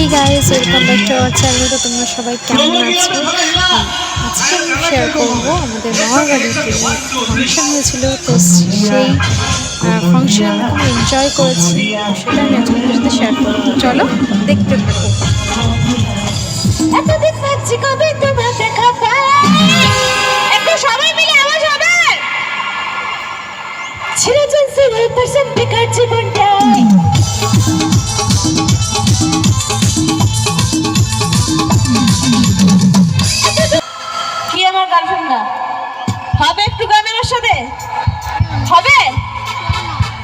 Hey guys, welcome back to our channel. তো তোমরা সবাই কেমন আছো? আজকে আমি শেয়ার করবো আমাদের মামার বাড়িতে ফাংশন হয়েছিল। তো সেই ফাংশন আমি খুব এনজয় করেছি, তো সেটা আমি আজকে তোমাদের সাথে শেয়ার করবো। তো চলো দেখতে থাকো। এতদিন ভাবছি কবে তোমার দেখা পাই, একটু সবাই মিলে আওয়াজ হবে। ছেড়ে চলছে ওই পার্সেন্ট বেকার জীবনটাই। কি আমার গার্লফ্রেন্ড না হবে? একটু গান আমার সাথে হবে?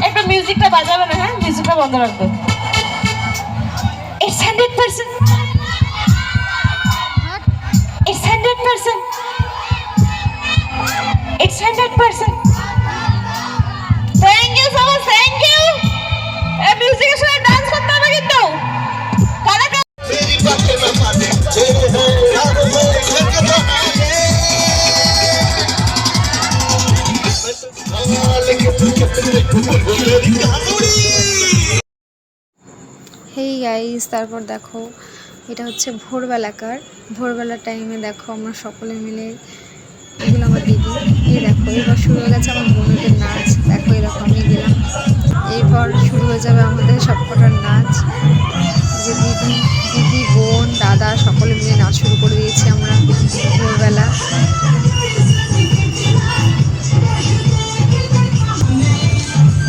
একটু মিউজিকটা বাজাবে না? হ্যাঁ, মিউজিকটা বন্ধ রাখবে। It's 100%. It's 100%. It's 100%. Thank you so much. Thank you. এই মিউজিকের সাথে ডান্স করতে হবে কিন্তু। কারা কারা হেই গাইস, তারপর দেখো এটা হচ্ছে ভোরবেলার টাইমে দেখো আমরা সকলে মিলে, এগুলো আমার দিদি, এই দেখো এবার শুরু হয়ে গেছে আমার বোনদের নাচ। দেখো এই দেখো আমি গেলাম, এরপর শুরু হয়ে যাবে আমাদের সবকটার নাচ। যে দিদি বোন দাদা সকলে মিলে নাচ শুরু করে দিয়েছি আমরা ভোরবেলা।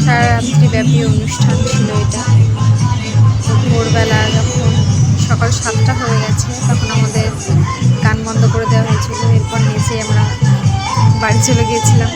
সারা রাত্রিব্যাপী অনুষ্ঠান ছিল এটা। তো ভোরবেলা যখন সকাল 7টা হয়ে গেছে তখন আমাদের গান বন্ধ করে দেওয়া হয়েছিল। এরপর নিচে আমরা বাড়ি চলে গিয়েছিলাম।